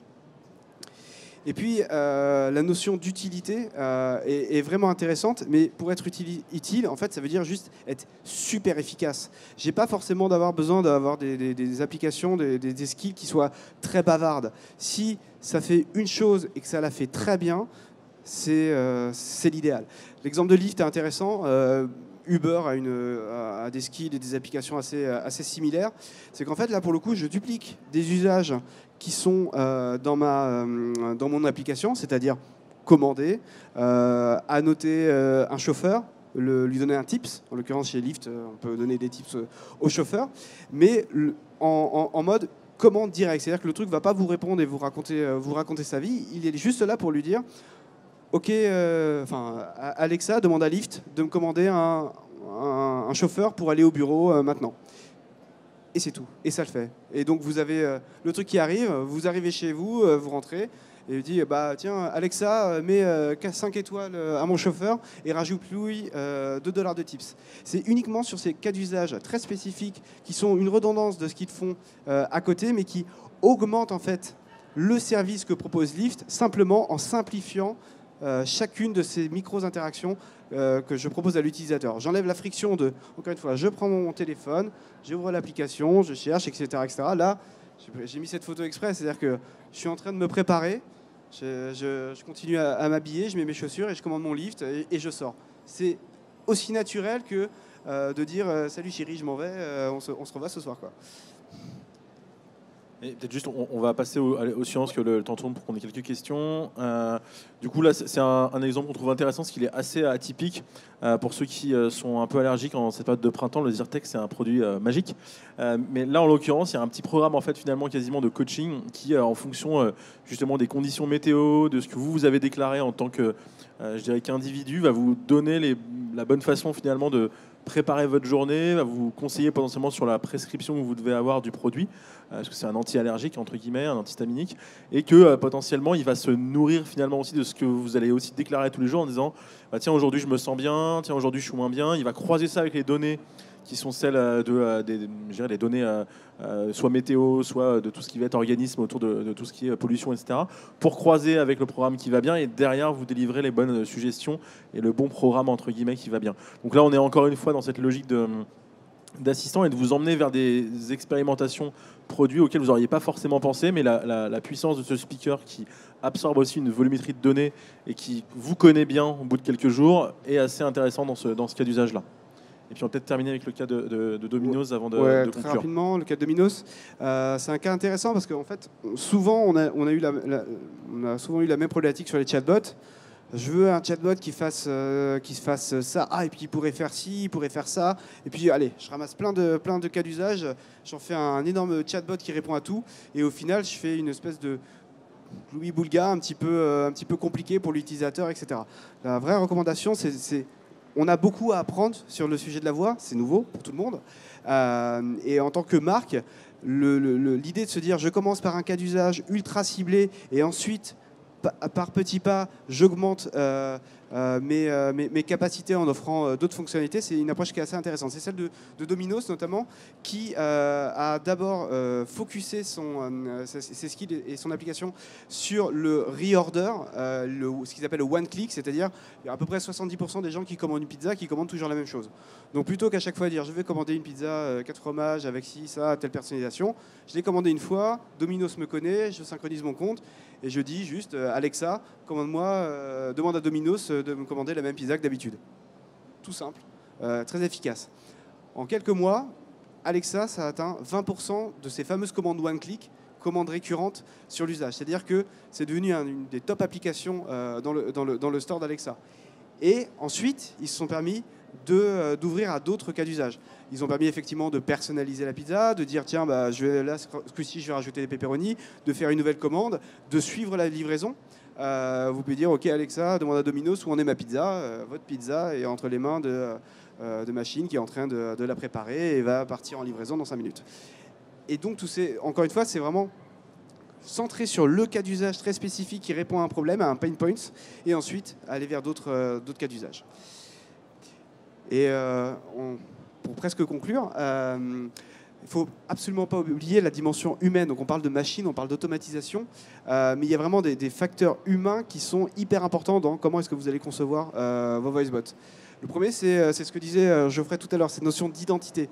C: Et puis, la notion d'utilité est vraiment intéressante, mais pour être utile, en fait, ça veut dire juste être super efficace. Je n'ai pas forcément besoin d'avoir des applications, des skills qui soient très bavardes. Si ça fait une chose et que ça la fait très bien, c'est l'idéal. L'exemple de Lyft est intéressant. Uber a des skills et des applications assez similaires. C'est qu'en fait, là, pour le coup, je duplique des usages qui sont dans mon application, c'est-à-dire commander, annoter un chauffeur, lui donner un tips. En l'occurrence, chez Lyft, on peut donner des tips au chauffeur, mais en mode commande directe. C'est-à-dire que le truc ne va pas vous répondre et vous raconter sa vie. Il est juste là pour lui dire OK, Alexa, demande à Lyft de me commander un chauffeur pour aller au bureau maintenant. Et c'est tout. Et ça le fait. Et donc, vous avez le truc qui arrive, vous arrivez chez vous, vous rentrez, et vous dites, tiens, Alexa, mets 5 étoiles à mon chauffeur et rajoute-lui $2 de tips. C'est uniquement sur ces cas d'usage très spécifiques qui sont une redondance de ce qu'ils font à côté, mais qui augmentent en fait le service que propose Lyft, simplement en simplifiant chacune de ces micro-interactions que je propose à l'utilisateur. J'enlève la friction encore une fois, je prends mon téléphone, j'ouvre l'application, je cherche, etc. etc. Là, j'ai mis cette photo exprès, c'est-à-dire que je suis en train de me préparer, je continue à m'habiller, je mets mes chaussures et je commande mon Lyft et je sors. C'est aussi naturel que de dire « Salut chérie, je m'en vais, on se revoit ce soir ».
B: Et peut-être juste, on va passer aux sciences, que le temps tourne pour qu'on ait quelques questions. Du coup, là, c'est un exemple qu'on trouve intéressant, parce qu'il est assez atypique. Pour ceux qui sont un peu allergiques en cette période de printemps, le Zyrtec, c'est un produit magique. Mais là, en l'occurrence, il y a un petit programme, en fait, finalement, quasiment de coaching, qui, en fonction justement des conditions météo, de ce que vous avez déclaré en tant que, je dirais, qu'individu, va vous donner la bonne façon, finalement, de préparer votre journée, va vous conseiller potentiellement sur la prescription que vous devez avoir du produit, parce que c'est un anti-allergique, entre guillemets, un antihistaminique, et que potentiellement il va se nourrir finalement aussi de ce que vous allez aussi déclarer tous les jours en disant tiens, aujourd'hui je me sens bien, tiens, aujourd'hui je suis moins bien. Il va croiser ça avec les données qui sont celles des données soit météo, soit de tout ce qui va être organisme autour de tout ce qui est pollution, etc., pour croiser avec le programme qui va bien et derrière vous délivrer les bonnes suggestions et le bon programme entre guillemets qui va bien. Donc là on est encore une fois dans cette logique d'assistant et de vous emmener vers des expérimentations produits auxquels vous n'auriez pas forcément pensé, mais la puissance de ce speaker qui absorbe aussi une volumétrie de données et qui vous connaît bien au bout de quelques jours est assez intéressant dans ce cas d'usage-là. Et puis on va peut-être terminer avec le cas de Domino's avant de conclure.
C: Très rapidement, le cas de Domino's, c'est un cas intéressant parce qu'en fait, souvent on a souvent eu la même problématique sur les chatbots. Je veux un chatbot qui fasse ça, et puis il pourrait faire ci, il pourrait faire ça. Et puis allez, je ramasse plein de cas d'usage, j'en fais un énorme chatbot qui répond à tout. Et au final, je fais une espèce de Louis Boulga un petit peu compliqué pour l'utilisateur, etc. La vraie recommandation, on a beaucoup à apprendre sur le sujet de la voix, c'est nouveau pour tout le monde. Et en tant que marque, l'idée de se dire je commence par un cas d'usage ultra ciblé et ensuite, par petits pas, j'augmente mes capacités en offrant d'autres fonctionnalités. C'est une approche qui est assez intéressante. C'est celle de Domino's notamment, qui a d'abord focusé ses skills et son application sur le reorder, ce qu'ils appellent le one-click, c'est-à-dire il y a à peu près 70% des gens qui commandent une pizza qui commandent toujours la même chose. Donc plutôt qu'à chaque fois dire je vais commander une pizza 4 fromages avec ci, ça, telle personnalisation, je l'ai commandé une fois, Domino's me connaît, je synchronise mon compte et je dis juste Alexa, commande-moi, demande à Domino's de me commander la même pizza que d'habitude. Tout simple, très efficace. En quelques mois, Alexa, ça a atteint 20% de ces fameuses commandes one-click, commandes récurrentes sur l'usage. C'est-à-dire que c'est devenu une des top applications dans le store d'Alexa. Et ensuite, ils se sont permis d'ouvrir à d'autres cas d'usage. Ils ont permis effectivement de personnaliser la pizza, de dire tiens, bah, ce coup-ci, je vais rajouter des pepperonis, de faire une nouvelle commande, de suivre la livraison. Vous pouvez dire ok Alexa, demande à Domino's où en est ma pizza. Votre pizza est entre les mains de machine qui est en train de la préparer et va partir en livraison dans 5 minutes. Et donc, encore une fois, c'est vraiment centré sur le cas d'usage très spécifique qui répond à un problème, à un pain point, et ensuite aller vers d'autres cas d'usage. Et pour presque conclure, il ne faut absolument pas oublier la dimension humaine. Donc on parle de machine, on parle d'automatisation, mais il y a vraiment des facteurs humains qui sont hyper importants dans comment est-ce que vous allez concevoir vos voicebots. Le premier, c'est ce que disait Geoffrey tout à l'heure, cette notion d'identité.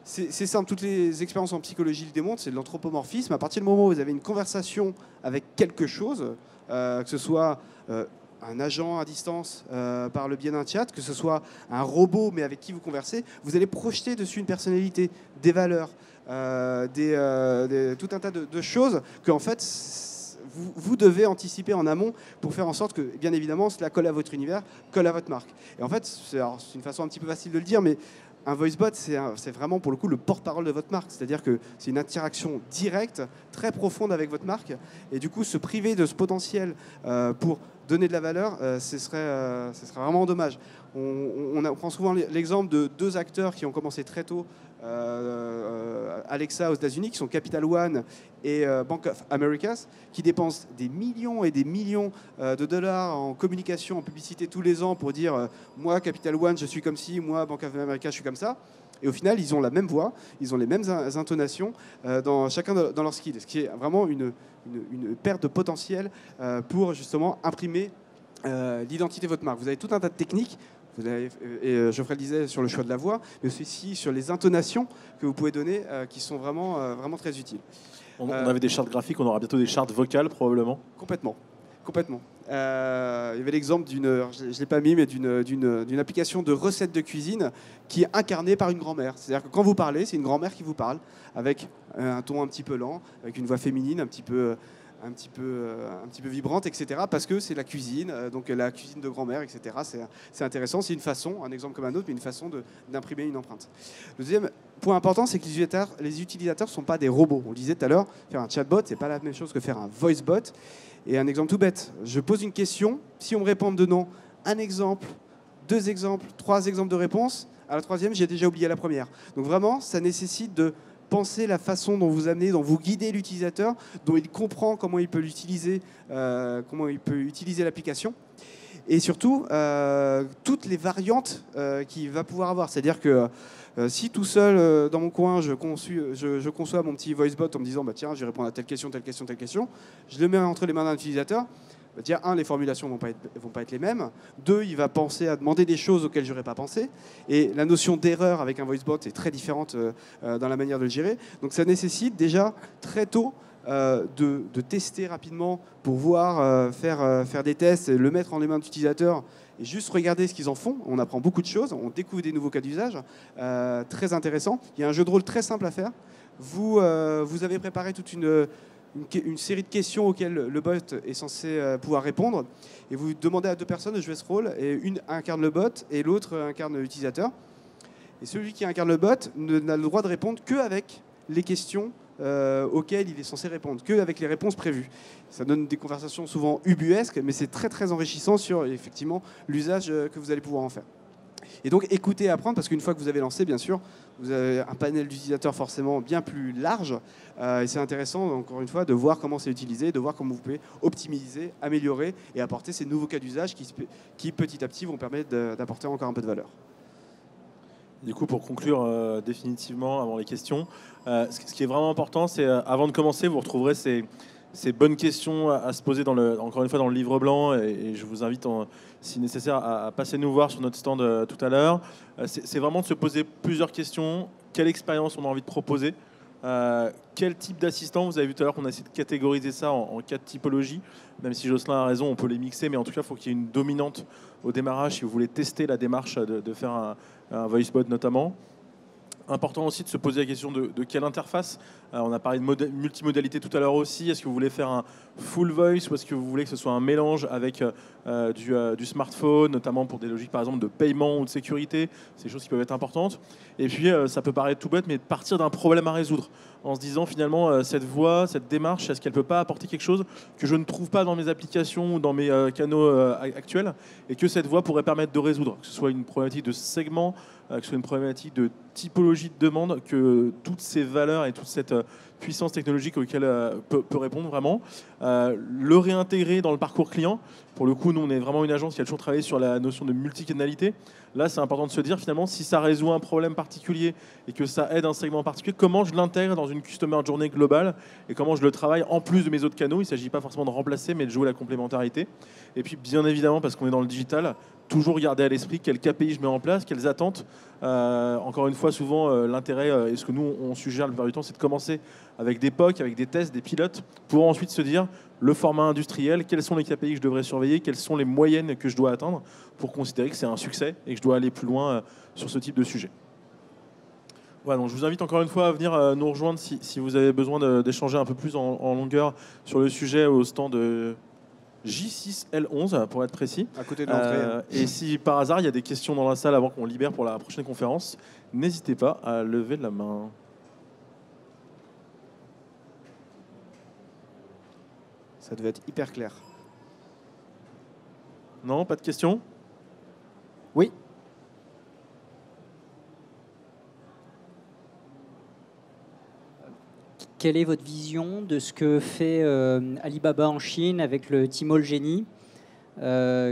C: C'est simple, toutes les expériences en psychologie le démontrent, c'est de l'anthropomorphisme. À partir du moment où vous avez une conversation avec quelque chose, que ce soit un agent à distance par le biais d'un chat, que ce soit un robot mais avec qui vous conversez, vous allez projeter dessus une personnalité, des valeurs, tout un tas de choses que en fait vous devez anticiper en amont pour faire en sorte que, bien évidemment, cela colle à votre univers, colle à votre marque. Et en fait, c'est une façon un petit peu facile de le dire, mais un voicebot, c'est vraiment pour le coup le porte-parole de votre marque. C'est-à-dire que c'est une interaction directe, très profonde avec votre marque. Et du coup, se priver de ce potentiel pour donner de la valeur, ce serait vraiment dommage. On prend souvent l'exemple de 2 acteurs qui ont commencé très tôt Alexa aux États-Unis, qui sont Capital One et Bank of America, qui dépensent des millions et des millions de dollars en communication, en publicité tous les ans pour dire moi, Capital One, je suis comme ci, moi, Bank of America, je suis comme ça. Et au final, ils ont la même voix, ils ont les mêmes intonations, chacun dans leur skill, ce qui est vraiment une perte de potentiel pour justement imprimer l'identité de votre marque. Vous avez tout un tas de techniques. Et Geoffrey le disait sur le choix de la voix, mais aussi sur les intonations que vous pouvez donner qui sont vraiment très utiles.
B: On avait des chartes graphiques, on aura bientôt des chartes vocales probablement.
C: Complètement. Il y avait l'exemple je ne l'ai pas mis, mais d'une application de recettes de cuisine qui est incarnée par une grand-mère. C'est-à-dire que quand vous parlez, c'est une grand-mère qui vous parle avec un ton un petit peu lent, avec une voix féminine un petit peu vibrante, etc. Parce que c'est la cuisine, donc la cuisine de grand-mère, etc. C'est intéressant, c'est une façon, un exemple comme un autre, mais une façon d'imprimer une empreinte. Le deuxième point important, c'est que les utilisateurs ne sont pas des robots. On le disait tout à l'heure, faire un chatbot, c'est pas la même chose que faire un voicebot. Et un exemple tout bête, je pose une question, si on me répond dedans un exemple, 2 exemples, 3 exemples de réponses, à la 3e, j'ai déjà oublié la première. Donc vraiment, ça nécessite de penser la façon dont vous amenez, dont vous guidez l'utilisateur, dont il comprend comment il peut l'utiliser, l'application. Et surtout, toutes les variantes qu'il va pouvoir avoir. C'est-à-dire que si tout seul, dans mon coin, je conçois mon petit voicebot en me disant bah, tiens, je vais répondre à telle question, je le mets entre les mains d'un utilisateur. Dire, 1, les formulations ne vont pas être les mêmes. 2, il va penser à demander des choses auxquelles je n'aurais pas pensé. Et la notion d'erreur avec un voicebot est très différente dans la manière de le gérer. Donc ça nécessite déjà très tôt de tester rapidement pour voir, faire des tests, le mettre en les mains d'utilisateurs et juste regarder ce qu'ils en font. On apprend beaucoup de choses, on découvre des nouveaux cas d'usage très intéressants. Il y a un jeu de rôle très simple à faire. Vous avez préparé toute une série de questions auxquelles le bot est censé pouvoir répondre. Et vous demandez à 2 personnes de jouer ce rôle, et une incarne le bot et l'autre incarne l'utilisateur. Et celui qui incarne le bot n'a le droit de répondre qu'avec les questions auxquelles il est censé répondre, qu'avec les réponses prévues. Ça donne des conversations souvent ubuesques, mais c'est très très enrichissant sur effectivement l'usage que vous allez pouvoir en faire. Et donc écouter et apprendre, parce qu'une fois que vous avez lancé, bien sûr, vous avez un panel d'utilisateurs forcément bien plus large. Et c'est intéressant, encore une fois, de voir comment c'est utilisé, de voir comment vous pouvez optimiser, améliorer et apporter ces nouveaux cas d'usage qui petit à petit vont permettre d'apporter encore un peu de valeur.
B: Du coup, pour conclure définitivement avant les questions, ce qui est vraiment important, c'est avant de commencer, vous retrouverez ces bonnes questions à se poser encore une fois dans le livre blanc, et je vous invite si nécessaire à passer nous voir sur notre stand tout à l'heure. C'est vraiment de se poser plusieurs questions. Quelle expérience on a envie de proposer, quel type d'assistant? Vous avez vu tout à l'heure qu'on a essayé de catégoriser ça en 4 typologies, même si Jocelyn a raison, on peut les mixer, mais en tout cas il faut qu'il y ait une dominante au démarrage si vous voulez tester la démarche de faire un voice bot notamment. Important aussi de se poser la question de quelle interface. On a parlé de multimodalité tout à l'heure aussi. Est-ce que vous voulez faire un full voice ou est-ce que vous voulez que ce soit un mélange avec du smartphone, notamment pour des logiques par exemple de paiement ou de sécurité? C'est des choses qui peuvent être importantes. Et puis ça peut paraître tout bête, mais de partir d'un problème à résoudre en se disant finalement cette voie, cette démarche, est-ce qu'elle peut pas apporter quelque chose que je ne trouve pas dans mes applications ou dans mes canaux actuels, et que cette voie pourrait permettre de résoudre, que ce soit une problématique de segment, que ce soit une problématique de typologie de demande, que toutes ces valeurs et toute cette puissance technologique auquel peut répondre vraiment, le réintégrer dans le parcours client. Pour le coup, nous, on est vraiment une agence qui a toujours travaillé sur la notion de multicanalité. Là, c'est important de se dire, finalement, si ça résout un problème particulier et que ça aide un segment particulier, comment je l'intègre dans une customer journey globale et comment je le travaille en plus de mes autres canaux. Il ne s'agit pas forcément de remplacer, mais de jouer la complémentarité. Et puis, bien évidemment, parce qu'on est dans le digital, toujours garder à l'esprit quel KPI je mets en place, quelles attentes. Encore une fois, souvent, l'intérêt, et ce que nous, on suggère le plupart du temps, c'est de commencer avec des POC, avec des tests, des pilotes, pour ensuite se dire le format industriel, quels sont les KPI que je devrais surveiller, quelles sont les moyennes que je dois atteindre pour considérer que c'est un succès et que je dois aller plus loin sur ce type de sujet. Voilà, donc je vous invite encore une fois à venir nous rejoindre si vous avez besoin d'échanger un peu plus en longueur sur le sujet au stand de J6L11 pour être précis.
C: À côté de l'entrée.
B: Et si par hasard il y a des questions dans la salle avant qu'on libère pour la prochaine conférence, n'hésitez pas à lever la main.
C: Ça devait être hyper clair.
B: Non, pas de questions?
A: Oui.
D: Quelle est votre vision de ce que fait Alibaba en Chine avec le Tmall Genie,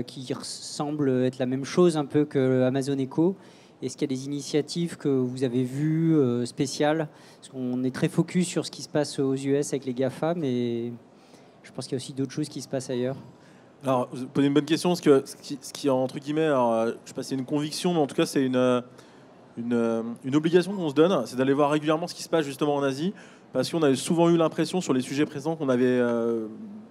D: qui semble être la même chose un peu que Amazon Echo? Est-ce qu'il y a des initiatives que vous avez vues spéciales? Parce qu'on est très focus sur ce qui se passe aux US avec les GAFA, mais je pense qu'il y a aussi d'autres choses qui se passent ailleurs.
B: Alors, vous posez une bonne question, parce que ce qui est entre guillemets, alors, je ne sais pas si c'est une conviction, mais en tout cas c'est une obligation qu'on se donne, c'est d'aller voir régulièrement ce qui se passe justement en Asie, parce qu'on avait souvent eu l'impression sur les sujets présents qu'on avait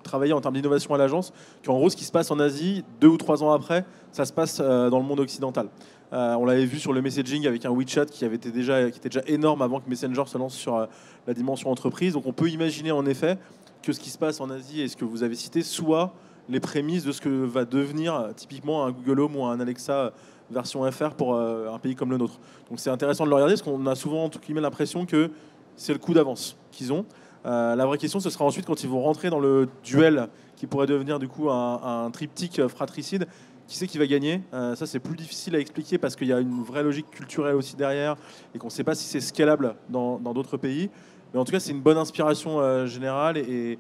B: travaillé en termes d'innovation à l'agence, qu'en gros ce qui se passe en Asie, 2 ou 3 ans après, ça se passe dans le monde occidental. On l'avait vu sur le messaging avec un WeChat qui était déjà énorme avant que Messenger se lance sur la dimension entreprise. Donc on peut imaginer en effet que ce qui se passe en Asie et ce que vous avez cité soit les prémices de ce que va devenir typiquement un Google Home ou un Alexa version FR pour un pays comme le nôtre. Donc c'est intéressant de le regarder parce qu'on a souvent l'impression que c'est le coup d'avance qu'ils ont. La vraie question, ce sera ensuite quand ils vont rentrer dans le duel qui pourrait devenir du coup un triptyque fratricide. Qui c'est qui va gagner? Ça, c'est plus difficile à expliquer parce qu'il y a une vraie logique culturelle aussi derrière et qu'on ne sait pas si c'est scalable dans d'autres pays. Mais en tout cas, c'est une bonne inspiration générale. Et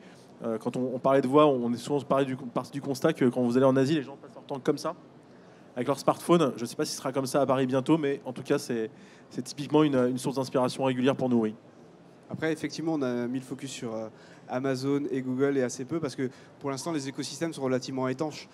B: quand on parlait de voix, on est souvent parti du constat que quand vous allez en Asie, les gens passent leur temps comme ça, avec leur smartphone. Je ne sais pas si ce sera comme ça à Paris bientôt, mais en tout cas, c'est typiquement une source d'inspiration régulière pour nous, oui.
C: Après, effectivement, on a mis le focus sur Amazon et Google et assez peu parce que pour l'instant, les écosystèmes sont relativement étanches.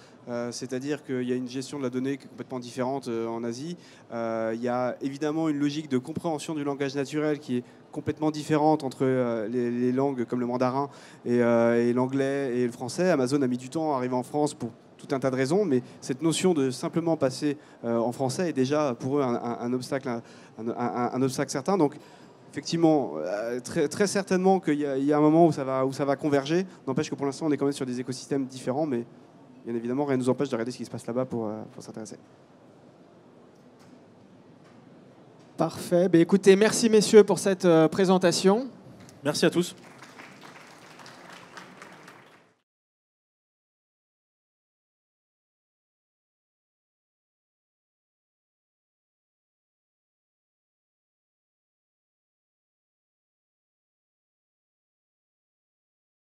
C: C'est-à-dire qu'il y a une gestion de la donnée complètement différente en Asie. Il y a évidemment une logique de compréhension du langage naturel qui est complètement différente entre les langues comme le mandarin et l'anglais et le français. Amazon a mis du temps à arriver en France pour tout un tas de raisons, mais cette notion de simplement passer en français est déjà pour eux un obstacle certain. Donc, effectivement, très certainement qu'il y a un moment où ça va converger. N'empêche que pour l'instant, on est quand même sur des écosystèmes différents, mais bien évidemment, rien ne nous empêche de regarder ce qui se passe là-bas pour s'intéresser.
A: Parfait. Écoutez, merci messieurs pour cette présentation.
B: Merci à tous.